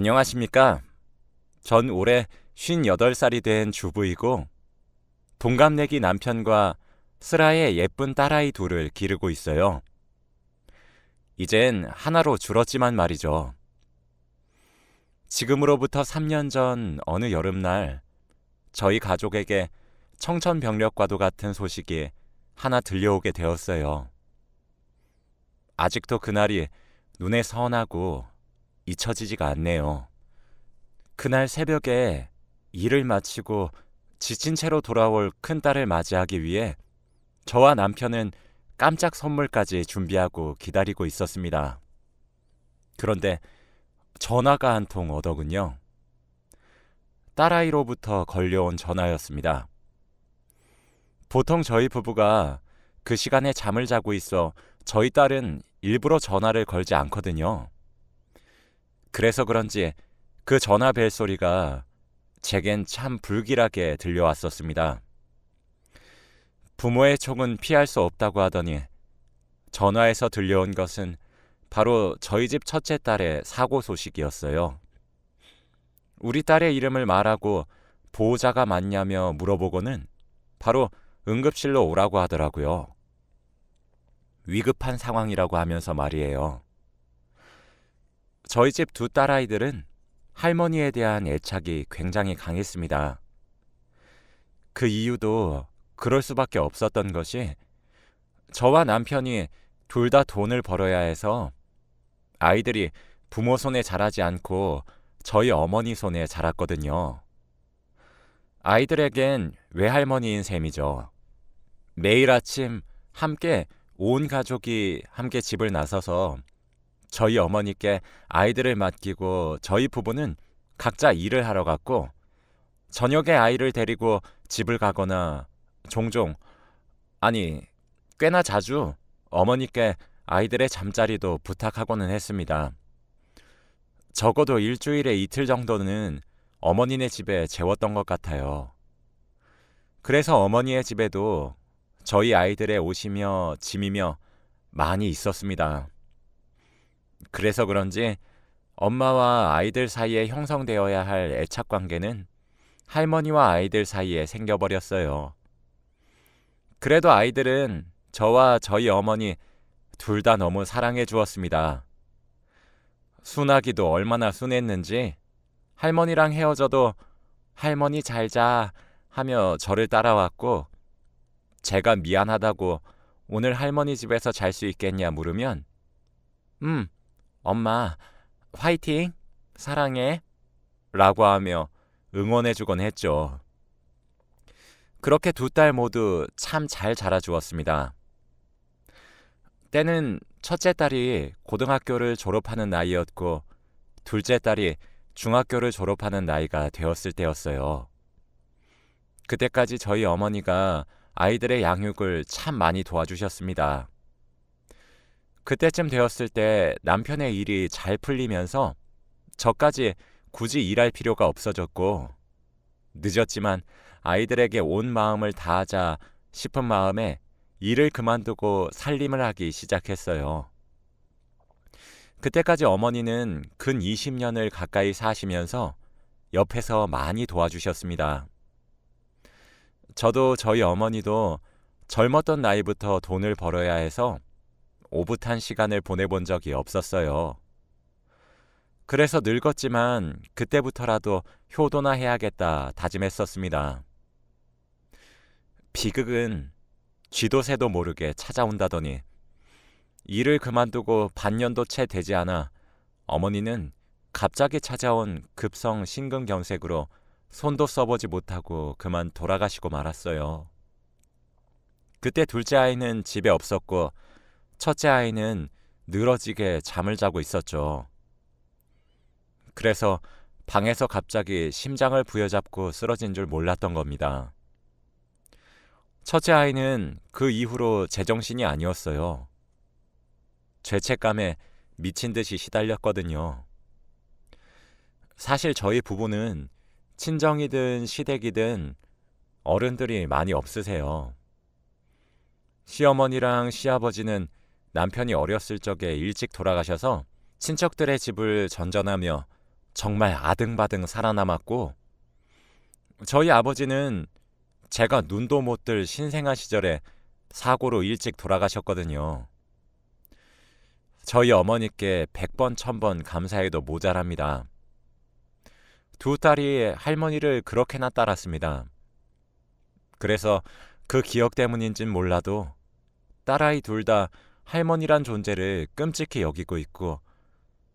안녕하십니까? 전 올해 58살이 된 주부이고 동갑내기 남편과 슬아의 예쁜 딸아이 둘을 기르고 있어요. 이젠 하나로 줄었지만 말이죠. 지금으로부터 3년 전 어느 여름날 저희 가족에게 청천벽력과도 같은 소식이 하나 들려오게 되었어요. 아직도 그날이 눈에 선하고 잊혀지지가 않네요. 그날 새벽에 일을 마치고 지친 채로 돌아올 큰딸을 맞이하기 위해 저와 남편은 깜짝 선물까지 준비하고 기다리고 있었습니다. 그런데 전화가 한 통 오더군요. 딸아이로부터 걸려온 전화였습니다. 보통 저희 부부가 그 시간에 잠을 자고 있어 저희 딸은 일부러 전화를 걸지 않거든요. 그래서 그런지 그 전화 벨 소리가 제겐 참 불길하게 들려왔었습니다. 부모의 촉은 피할 수 없다고 하더니 전화에서 들려온 것은 바로 저희 집 첫째 딸의 사고 소식이었어요. 우리 딸의 이름을 말하고 보호자가 맞냐며 물어보고는 바로 응급실로 오라고 하더라고요. 위급한 상황이라고 하면서 말이에요. 저희 집 두 딸아이들은 할머니에 대한 애착이 굉장히 강했습니다. 그 이유도 그럴 수밖에 없었던 것이 저와 남편이 둘 다 돈을 벌어야 해서 아이들이 부모 손에 자라지 않고 저희 어머니 손에 자랐거든요. 아이들에겐 외할머니인 셈이죠. 매일 아침 함께 온 가족이 함께 집을 나서서 저희 어머니께 아이들을 맡기고 저희 부부는 각자 일을 하러 갔고 저녁에 아이를 데리고 집을 가거나 종종, 아니 꽤나 자주 어머니께 아이들의 잠자리도 부탁하고는 했습니다. 적어도 일주일에 이틀 정도는 어머니네 집에 재웠던 것 같아요. 그래서 어머니의 집에도 저희 아이들의 옷이며 짐이며 많이 있었습니다. 그래서 그런지 엄마와 아이들 사이에 형성되어야 할 애착 관계는 할머니와 아이들 사이에 생겨버렸어요. 그래도 아이들은 저와 저희 어머니 둘 다 너무 사랑해 주었습니다. 순하기도 얼마나 순했는지 할머니랑 헤어져도 할머니 잘 자 하며 저를 따라왔고 제가 미안하다고 오늘 할머니 집에서 잘 수 있겠냐 물으면 엄마 화이팅 사랑해 라고 하며 응원해 주곤 했죠. 그렇게 두 딸 모두 참 잘 자라주었습니다. 때는 첫째 딸이 고등학교를 졸업하는 나이였고 둘째 딸이 중학교를 졸업하는 나이가 되었을 때였어요. 그때까지 저희 어머니가 아이들의 양육을 참 많이 도와주셨습니다. 그때쯤 되었을 때 남편의 일이 잘 풀리면서 저까지 굳이 일할 필요가 없어졌고 늦었지만 아이들에게 온 마음을 다하자 싶은 마음에 일을 그만두고 살림을 하기 시작했어요. 그때까지 어머니는 근 20년을 가까이 사시면서 옆에서 많이 도와주셨습니다. 저도 저희 어머니도 젊었던 나이부터 돈을 벌어야 해서 오붓한 시간을 보내본 적이 없었어요. 그래서 늙었지만 그때부터라도 효도나 해야겠다 다짐했었습니다. 비극은 쥐도 새도 모르게 찾아온다더니 일을 그만두고 반년도 채 되지 않아 어머니는 갑자기 찾아온 급성 심근경색으로 손도 써보지 못하고 그만 돌아가시고 말았어요. 그때 둘째 아이는 집에 없었고 첫째 아이는 늘어지게 잠을 자고 있었죠. 그래서 방에서 갑자기 심장을 부여잡고 쓰러진 줄 몰랐던 겁니다. 첫째 아이는 그 이후로 제정신이 아니었어요. 죄책감에 미친 듯이 시달렸거든요. 사실 저희 부부는 친정이든 시댁이든 어른들이 많이 없으세요. 시어머니랑 시아버지는 남편이 어렸을 적에 일찍 돌아가셔서 친척들의 집을 전전하며 정말 아등바등 살아남았고, 저희 아버지는 제가 눈도 못 뜰 신생아 시절에 사고로 일찍 돌아가셨거든요. 저희 어머니께 100번, 1000번 감사해도 모자랍니다. 두 딸이 할머니를 그렇게나 따랐습니다. 그래서 그 기억 때문인진 몰라도 딸아이 둘 다 할머니란 존재를 끔찍히 여기고 있고,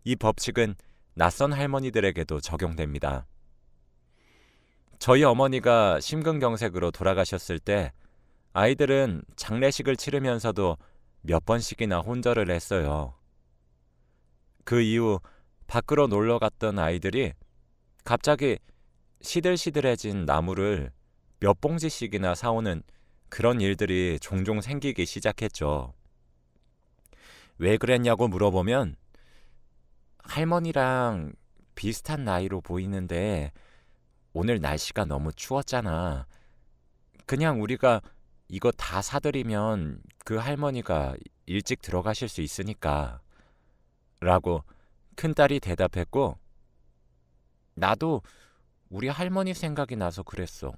이 법칙은 낯선 할머니들에게도 적용됩니다. 저희 어머니가 심근경색으로 돌아가셨을 때 아이들은 장례식을 치르면서도 몇 번씩이나 혼절을 했어요. 그 이후 밖으로 놀러 갔던 아이들이 갑자기 시들시들해진 나무를 몇 봉지씩이나 사오는 그런 일들이 종종 생기기 시작했죠. 왜 그랬냐고 물어보면 할머니랑 비슷한 나이로 보이는데 오늘 날씨가 너무 추웠잖아. 그냥 우리가 이거 다 사드리면 그 할머니가 일찍 들어가실 수 있으니까 라고 큰딸이 대답했고, 나도 우리 할머니 생각이 나서 그랬어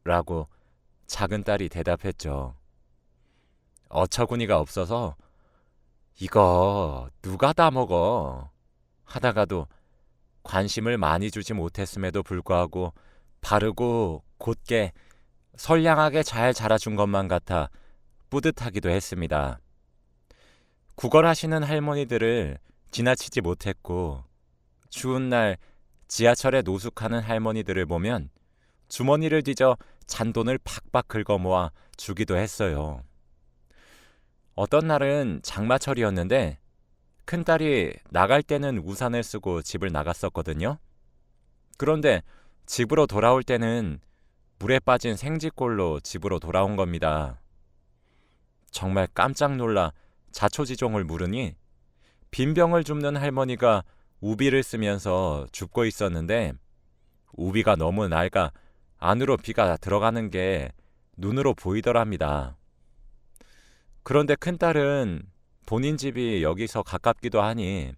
라고 작은딸이 대답했죠. 어처구니가 없어서 이거 누가 다 먹어 하다가도 관심을 많이 주지 못했음에도 불구하고 바르고 곧게 선량하게 잘 자라준 것만 같아 뿌듯하기도 했습니다. 구걸하시는 할머니들을 지나치지 못했고, 추운 날 지하철에 노숙하는 할머니들을 보면 주머니를 뒤져 잔돈을 팍팍 긁어 모아 주기도 했어요. 어떤 날은 장마철이었는데 큰딸이 나갈 때는 우산을 쓰고 집을 나갔었거든요. 그런데 집으로 돌아올 때는 물에 빠진 생쥐꼴로 집으로 돌아온 겁니다. 정말 깜짝 놀라 자초지종을 물으니 빈병을 줍는 할머니가 우비를 쓰면서 줍고 있었는데 우비가 너무 낡아 안으로 비가 들어가는 게 눈으로 보이더랍니다. 그런데 큰딸은 본인 집이 여기서 가깝기도 하니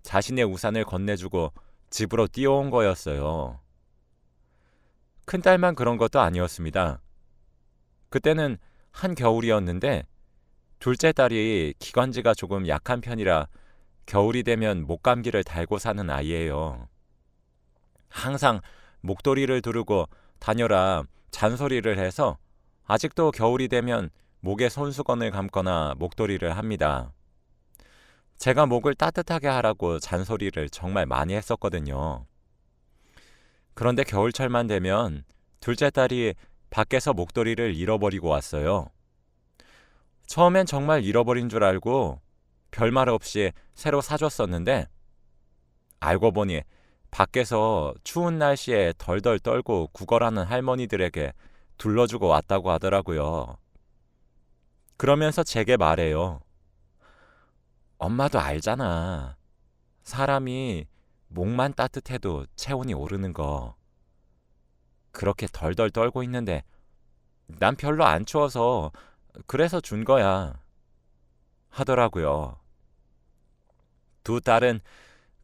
자신의 우산을 건네주고 집으로 뛰어온 거였어요. 큰딸만 그런 것도 아니었습니다. 그때는 한겨울이었는데 둘째 딸이 기관지가 조금 약한 편이라 겨울이 되면 목감기를 달고 사는 아이예요. 항상 목도리를 두르고 다녀라 잔소리를 해서 아직도 겨울이 되면 목에 손수건을 감거나 목도리를 합니다. 제가 목을 따뜻하게 하라고 잔소리를 정말 많이 했었거든요. 그런데 겨울철만 되면 둘째 딸이 밖에서 목도리를 잃어버리고 왔어요. 처음엔 정말 잃어버린 줄 알고 별말 없이 새로 사줬었는데 알고 보니 밖에서 추운 날씨에 덜덜 떨고 구걸하는 할머니들에게 둘러주고 왔다고 하더라고요. 그러면서 제게 말해요. 엄마도 알잖아. 사람이 목만 따뜻해도 체온이 오르는 거. 그렇게 덜덜 떨고 있는데 난 별로 안 추워서 그래서 준 거야. 하더라고요. 두 딸은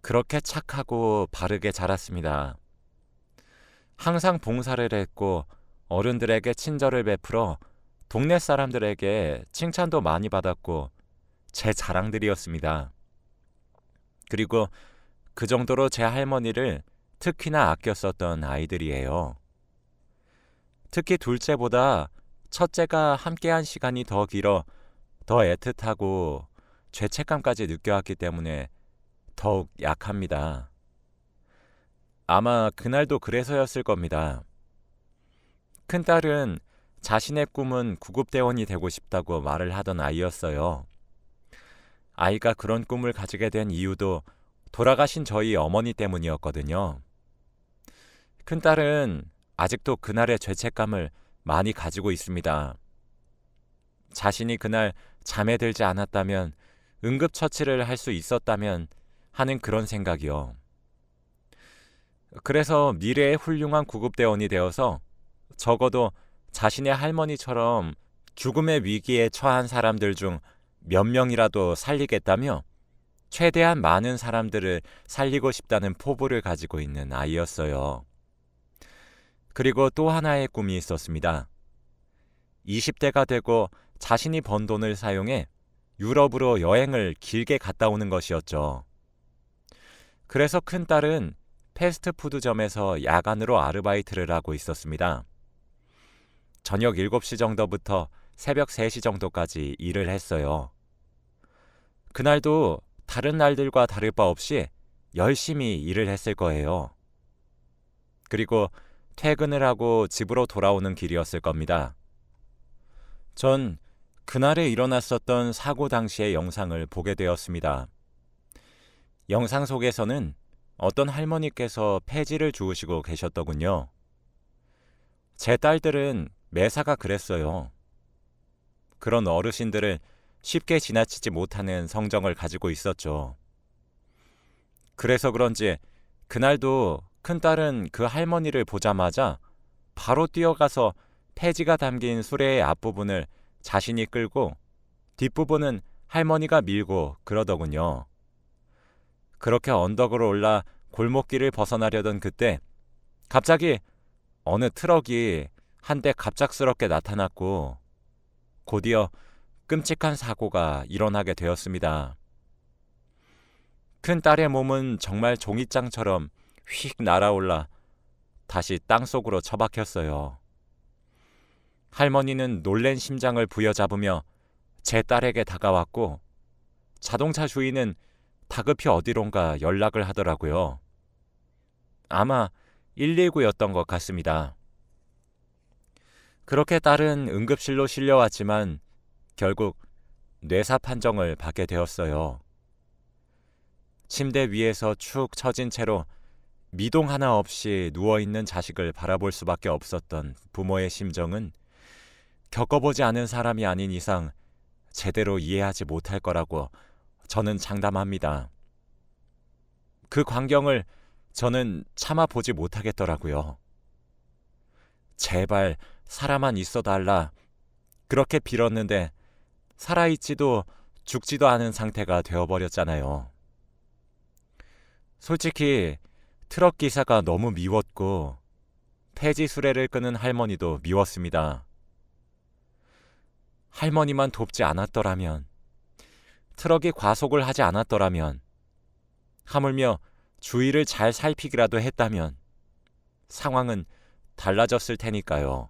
그렇게 착하고 바르게 자랐습니다. 항상 봉사를 했고 어른들에게 친절을 베풀어 동네 사람들에게 칭찬도 많이 받았고 제 자랑들이었습니다. 그리고 그 정도로 제 할머니를 특히나 아꼈었던 아이들이에요. 특히 둘째보다 첫째가 함께한 시간이 더 길어 더 애틋하고 죄책감까지 느껴왔기 때문에 더욱 약합니다. 아마 그날도 그래서였을 겁니다. 큰딸은 자신의 꿈은 구급대원이 되고 싶다고 말을 하던 아이였어요. 아이가 그런 꿈을 가지게 된 이유도 돌아가신 저희 어머니 때문이었거든요. 큰딸은 아직도 그날의 죄책감을 많이 가지고 있습니다. 자신이 그날 잠에 들지 않았다면, 응급처치를 할 수 있었다면 하는 그런 생각이요. 그래서 미래의 훌륭한 구급대원이 되어서 적어도 자신의 할머니처럼 죽음의 위기에 처한 사람들 중 몇 명이라도 살리겠다며 최대한 많은 사람들을 살리고 싶다는 포부를 가지고 있는 아이였어요. 그리고 또 하나의 꿈이 있었습니다. 20대가 되고 자신이 번 돈을 사용해 유럽으로 여행을 길게 갔다 오는 것이었죠. 그래서 큰딸은 패스트푸드점에서 야간으로 아르바이트를 하고 있었습니다. 저녁 7시 정도부터 새벽 3시 정도까지 일을 했어요. 그날도 다른 날들과 다를 바 없이 열심히 일을 했을 거예요. 그리고 퇴근을 하고 집으로 돌아오는 길이었을 겁니다. 전 그날에 일어났었던 사고 당시의 영상을 보게 되었습니다. 영상 속에서는 어떤 할머니께서 폐지를 주우시고 계셨더군요. 제 딸들은 매사가 그랬어요. 그런 어르신들을 쉽게 지나치지 못하는 성정을 가지고 있었죠. 그래서 그런지 그날도 큰딸은 그 할머니를 보자마자 바로 뛰어가서 폐지가 담긴 수레의 앞부분을 자신이 끌고 뒷부분은 할머니가 밀고 그러더군요. 그렇게 언덕으로 올라 골목길을 벗어나려던 그때 갑자기 어느 트럭이 한 대 갑작스럽게 나타났고 곧이어 끔찍한 사고가 일어나게 되었습니다. 큰 딸의 몸은 정말 종이장처럼 휙 날아올라 다시 땅속으로 처박혔어요. 할머니는 놀란 심장을 부여잡으며 제 딸에게 다가왔고 자동차 주인은 다급히 어디론가 연락을 하더라고요. 아마 119였던 것 같습니다. 그렇게 딸은 응급실로 실려왔지만 결국 뇌사 판정을 받게 되었어요. 침대 위에서 축 처진 채로 미동 하나 없이 누워있는 자식을 바라볼 수밖에 없었던 부모의 심정은 겪어보지 않은 사람이 아닌 이상 제대로 이해하지 못할 거라고 저는 장담합니다. 그 광경을 저는 참아보지 못하겠더라고요. 제발 살아만 있어달라. 그렇게 빌었는데 살아있지도 죽지도 않은 상태가 되어버렸잖아요. 솔직히 트럭 기사가 너무 미웠고 폐지 수레를 끄는 할머니도 미웠습니다. 할머니만 돕지 않았더라면, 트럭이 과속을 하지 않았더라면, 하물며 주위를 잘 살피기라도 했다면 상황은 달라졌을 테니까요.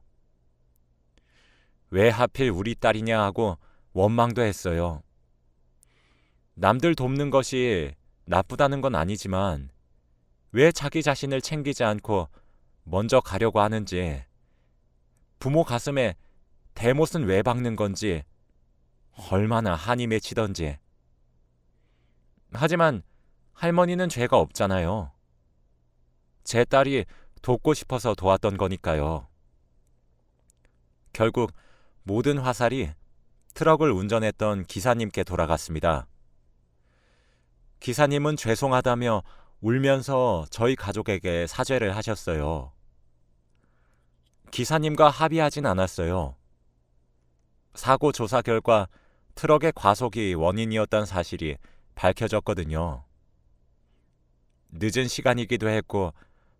왜 하필 우리 딸이냐 하고 원망도 했어요. 남들 돕는 것이 나쁘다는 건 아니지만 왜 자기 자신을 챙기지 않고 먼저 가려고 하는지, 부모 가슴에 대못은 왜 박는 건지, 얼마나 한이 맺히던지. 하지만 할머니는 죄가 없잖아요. 제 딸이 돕고 싶어서 도왔던 거니까요. 결국 모든 화살이 트럭을 운전했던 기사님께 돌아갔습니다. 기사님은 죄송하다며 울면서 저희 가족에게 사죄를 하셨어요. 기사님과 합의하진 않았어요. 사고 조사 결과 트럭의 과속이 원인이었던 사실이 밝혀졌거든요. 늦은 시간이기도 했고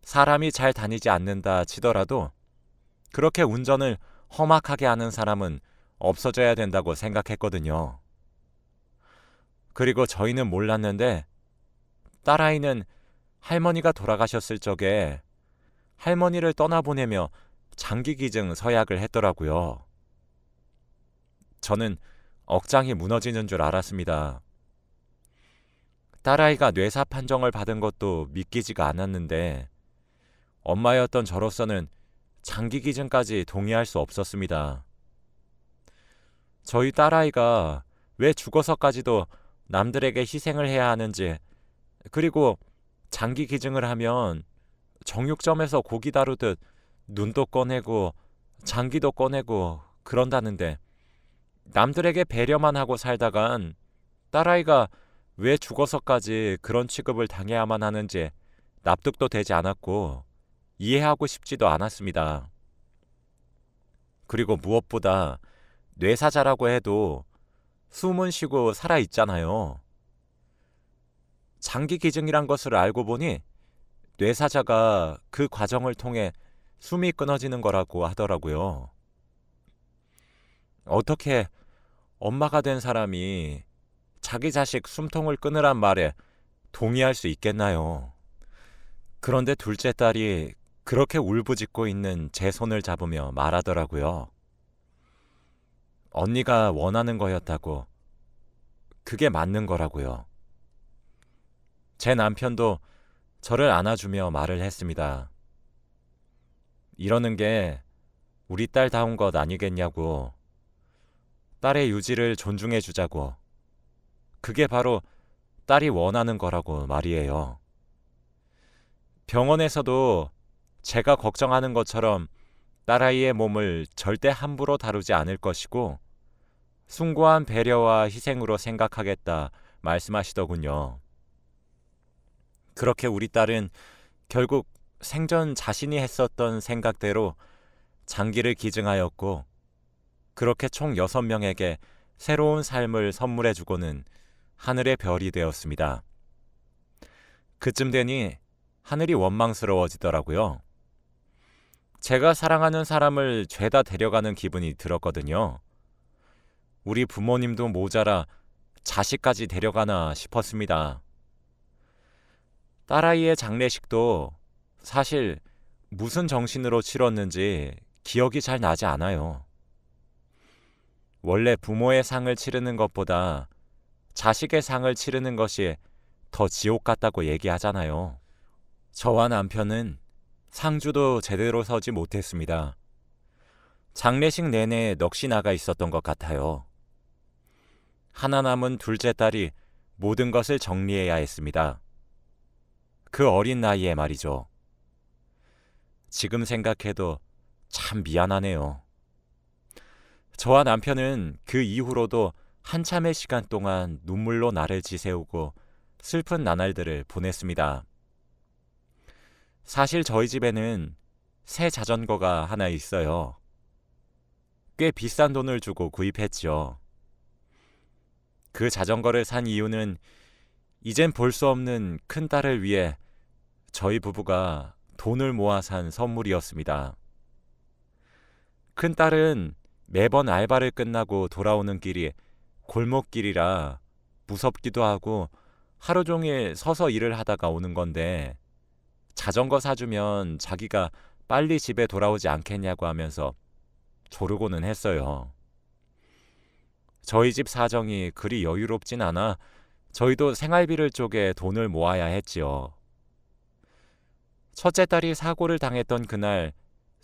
사람이 잘 다니지 않는다 치더라도 그렇게 운전을 험악하게 하는 사람은 없어져야 된다고 생각했거든요. 그리고 저희는 몰랐는데 딸아이는 할머니가 돌아가셨을 적에 할머니를 떠나보내며 장기기증 서약을 했더라고요. 저는 억장이 무너지는 줄 알았습니다. 딸아이가 뇌사 판정을 받은 것도 믿기지가 않았는데 엄마였던 저로서는 장기기증까지 동의할 수 없었습니다. 저희 딸아이가 왜 죽어서까지도 남들에게 희생을 해야 하는지, 그리고 장기기증을 하면 정육점에서 고기 다루듯 눈도 꺼내고 장기도 꺼내고 그런다는데 남들에게 배려만 하고 살다간 딸아이가 왜 죽어서까지 그런 취급을 당해야만 하는지 납득도 되지 않았고 이해하고 싶지도 않았습니다. 그리고 무엇보다 뇌사자라고 해도 숨은 쉬고 살아있잖아요. 장기 기증이란 것을 알고 보니 뇌사자가 그 과정을 통해 숨이 끊어지는 거라고 하더라고요. 어떻게 엄마가 된 사람이 자기 자식 숨통을 끊으란 말에 동의할 수 있겠나요? 그런데 둘째 딸이 그렇게 울부짖고 있는 제 손을 잡으며 말하더라고요. 언니가 원하는 거였다고. 그게 맞는 거라고요. 제 남편도 저를 안아주며 말을 했습니다. 이러는 게 우리 딸다운 것 아니겠냐고. 딸의 유지를 존중해 주자고. 그게 바로 딸이 원하는 거라고 말이에요. 병원에서도 제가 걱정하는 것처럼 딸아이의 몸을 절대 함부로 다루지 않을 것이고 숭고한 배려와 희생으로 생각하겠다 말씀하시더군요. 그렇게 우리 딸은 결국 생전 자신이 했었던 생각대로 장기를 기증하였고 그렇게 총 6명에게 새로운 삶을 선물해주고는 하늘의 별이 되었습니다. 그쯤 되니 하늘이 원망스러워지더라고요. 제가 사랑하는 사람을 죄다 데려가는 기분이 들었거든요. 우리 부모님도 모자라 자식까지 데려가나 싶었습니다. 딸아이의 장례식도 사실 무슨 정신으로 치렀는지 기억이 잘 나지 않아요. 원래 부모의 상을 치르는 것보다 자식의 상을 치르는 것이 더 지옥 같다고 얘기하잖아요. 저와 남편은 상주도 제대로 서지 못했습니다. 장례식 내내 넋이 나가 있었던 것 같아요. 하나 남은 둘째 딸이 모든 것을 정리해야 했습니다. 그 어린 나이에 말이죠. 지금 생각해도 참 미안하네요. 저와 남편은 그 이후로도 한참의 시간 동안 눈물로 나를 지새우고 슬픈 나날들을 보냈습니다. 사실 저희 집에는 새 자전거가 하나 있어요. 꽤 비싼 돈을 주고 구입했죠. 그 자전거를 산 이유는 이젠 볼 수 없는 큰딸을 위해 저희 부부가 돈을 모아 산 선물이었습니다. 큰딸은 매번 알바를 끝나고 돌아오는 길이 골목길이라 무섭기도 하고 하루 종일 서서 일을 하다가 오는 건데 자전거 사주면 자기가 빨리 집에 돌아오지 않겠냐고 하면서 조르고는 했어요. 저희 집 사정이 그리 여유롭진 않아 저희도 생활비를 쪼개 돈을 모아야 했지요. 첫째 딸이 사고를 당했던 그날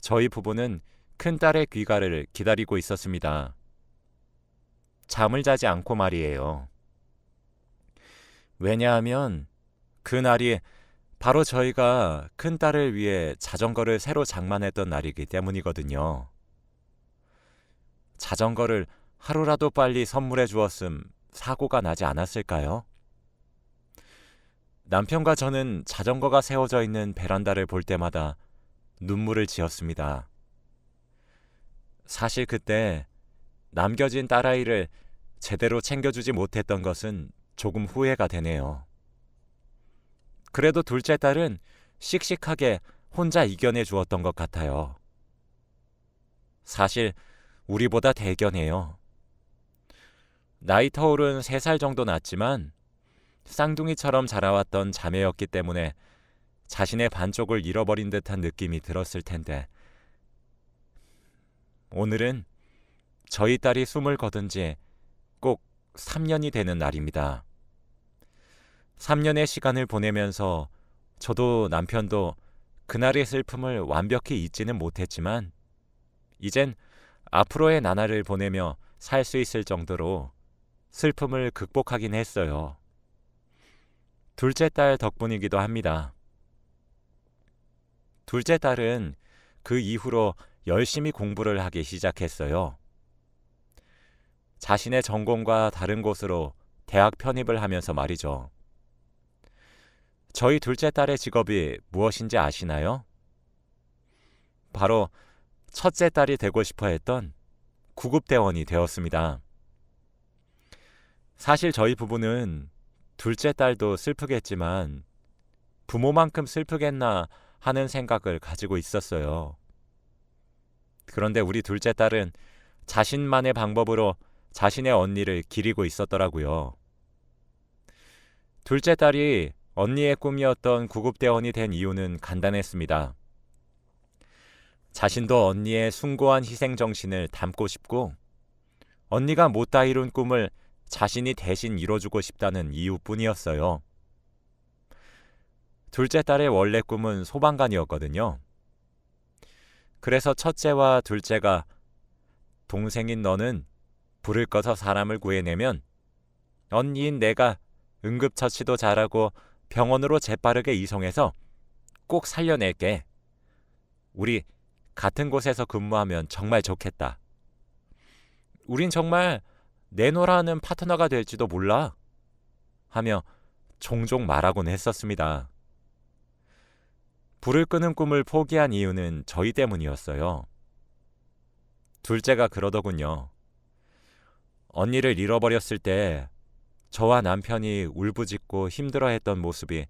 저희 부부는 큰딸의 귀가를 기다리고 있었습니다. 잠을 자지 않고 말이에요. 왜냐하면 그날이 바로 저희가 큰딸을 위해 자전거를 새로 장만했던 날이기 때문이거든요. 자전거를 하루라도 빨리 선물해 주었음 사고가 나지 않았을까요? 남편과 저는 자전거가 세워져 있는 베란다를 볼 때마다 눈물을 지었습니다. 사실 그때 남겨진 딸아이를 제대로 챙겨주지 못했던 것은 조금 후회가 되네요. 그래도 둘째 딸은 씩씩하게 혼자 이겨내 주었던 것 같아요. 사실 우리보다 대견해요. 나이 터울은 3살 정도 났지만 쌍둥이처럼 자라왔던 자매였기 때문에 자신의 반쪽을 잃어버린 듯한 느낌이 들었을 텐데 오늘은 저희 딸이 숨을 거둔 지 꼭 3년이 되는 날입니다. 3년의 시간을 보내면서 저도 남편도 그날의 슬픔을 완벽히 잊지는 못했지만 이젠 앞으로의 나날을 보내며 살 수 있을 정도로 슬픔을 극복하긴 했어요. 둘째 딸 덕분이기도 합니다. 둘째 딸은 그 이후로 열심히 공부를 하기 시작했어요. 자신의 전공과 다른 곳으로 대학 편입을 하면서 말이죠. 저희 둘째 딸의 직업이 무엇인지 아시나요? 바로 첫째 딸이 되고 싶어 했던 구급대원이 되었습니다. 사실 저희 부부는 둘째 딸도 슬프겠지만 부모만큼 슬프겠나 하는 생각을 가지고 있었어요. 그런데 우리 둘째 딸은 자신만의 방법으로 자신의 언니를 기리고 있었더라고요. 둘째 딸이 언니의 꿈이었던 구급대원이 된 이유는 간단했습니다. 자신도 언니의 숭고한 희생정신을 담고 싶고 언니가 못다 이룬 꿈을 자신이 대신 이뤄주고 싶다는 이유뿐이었어요. 둘째 딸의 원래 꿈은 소방관이었거든요. 그래서 첫째와 둘째가 동생인 너는 불을 꺼서 사람을 구해내면 언니인 내가 응급처치도 잘하고 병원으로 재빠르게 이송해서 꼭 살려낼게. 우리 같은 곳에서 근무하면 정말 좋겠다. 우린 정말 내노라는 파트너가 될지도 몰라. 하며 종종 말하곤 했었습니다. 불을 끄는 꿈을 포기한 이유는 저희 때문이었어요. 둘째가 그러더군요. 언니를 잃어버렸을 때 저와 남편이 울부짖고 힘들어했던 모습이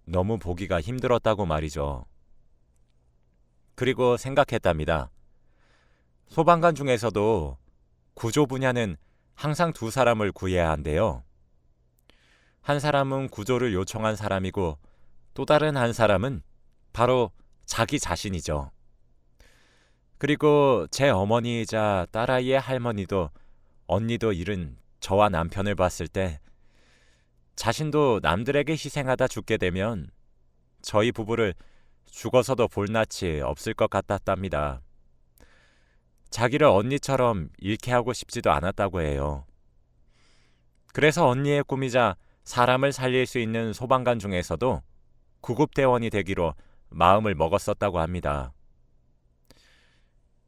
너무 보기가 힘들었다고 말이죠. 그리고 생각했답니다. 소방관 중에서도 구조 분야는 항상 두 사람을 구해야 한대요. 한 사람은 구조를 요청한 사람이고 또 다른 한 사람은 바로 자기 자신이죠. 그리고 제 어머니이자 딸아이의 할머니도 언니도 잃은 저와 남편을 봤을 때 자신도 남들에게 희생하다 죽게 되면 저희 부부를 죽어서도 볼 낯이 없을 것 같았답니다. 자기를 언니처럼 잃게 하고 싶지도 않았다고 해요. 그래서 언니의 꿈이자 사람을 살릴 수 있는 소방관 중에서도 구급대원이 되기로 마음을 먹었었다고 합니다.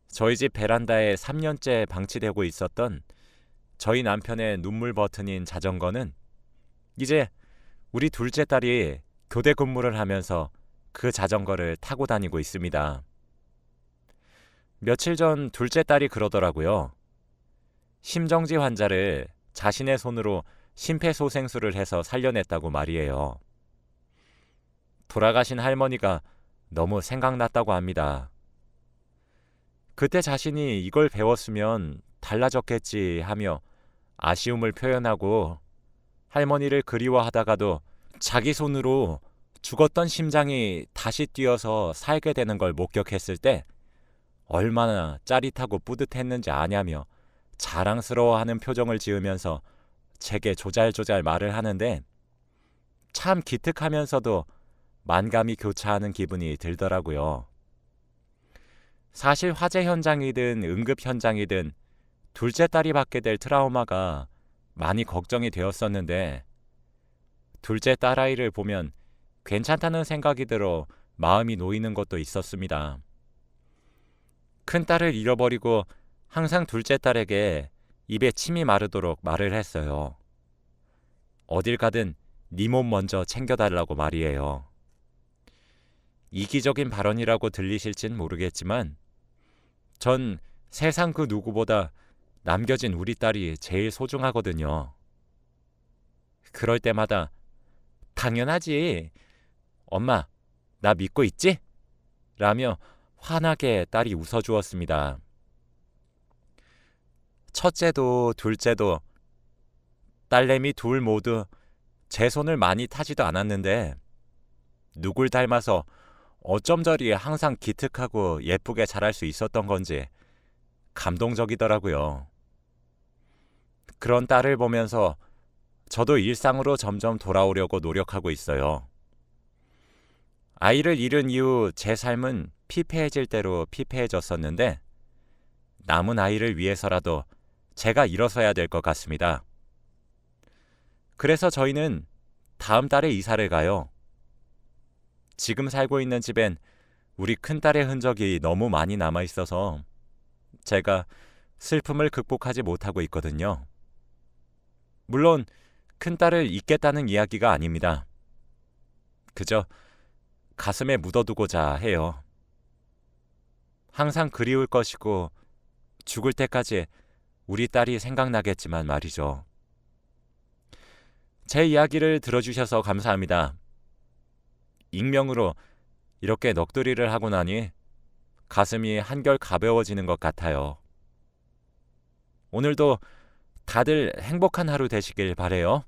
저희 집 베란다에 3년째 방치되고 있었던 저희 남편의 눈물 버튼인 자전거는 이제 우리 둘째 딸이 교대 근무를 하면서 그 자전거를 타고 다니고 있습니다. 며칠 전 둘째 딸이 그러더라고요. 심정지 환자를 자신의 손으로 심폐소생술을 해서 살려냈다고 말이에요. 돌아가신 할머니가 너무 생각났다고 합니다. 그때 자신이 이걸 배웠으면 달라졌겠지 하며 아쉬움을 표현하고 할머니를 그리워하다가도 자기 손으로 죽었던 심장이 다시 뛰어서 살게 되는 걸 목격했을 때 얼마나 짜릿하고 뿌듯했는지 아냐며 자랑스러워하는 표정을 지으면서 제게 조잘조잘 말을 하는데 참 기특하면서도 만감이 교차하는 기분이 들더라고요. 사실 화재 현장이든 응급 현장이든 둘째 딸이 받게 될 트라우마가 많이 걱정이 되었었는데 둘째 딸아이를 보면 괜찮다는 생각이 들어 마음이 놓이는 것도 있었습니다. 큰딸을 잃어버리고 항상 둘째 딸에게 입에 침이 마르도록 말을 했어요. 어딜 가든 네 몸 먼저 챙겨달라고 말이에요. 이기적인 발언이라고 들리실진 모르겠지만 전 세상 그 누구보다 남겨진 우리 딸이 제일 소중하거든요. 그럴 때마다 당연하지. 엄마, 나 믿고 있지? 라며 환하게 딸이 웃어주었습니다. 첫째도 둘째도 딸내미 둘 모두 제 손을 많이 타지도 않았는데 누굴 닮아서 어쩜 저리 항상 기특하고 예쁘게 자랄 수 있었던 건지 감동적이더라고요. 그런 딸을 보면서 저도 일상으로 점점 돌아오려고 노력하고 있어요. 아이를 잃은 이후 제 삶은 피폐해질 대로 피폐해졌었는데 남은 아이를 위해서라도 제가 일어서야 될 것 같습니다. 그래서 저희는 다음 달에 이사를 가요. 지금 살고 있는 집엔 우리 큰딸의 흔적이 너무 많이 남아있어서 제가 슬픔을 극복하지 못하고 있거든요. 물론 큰딸을 잊겠다는 이야기가 아닙니다. 그저 가슴에 묻어두고자 해요. 항상 그리울 것이고 죽을 때까지 우리 딸이 생각나겠지만 말이죠. 제 이야기를 들어주셔서 감사합니다. 익명으로 이렇게 넋두리를 하고 나니 가슴이 한결 가벼워지는 것 같아요. 오늘도 다들 행복한 하루 되시길 바래요.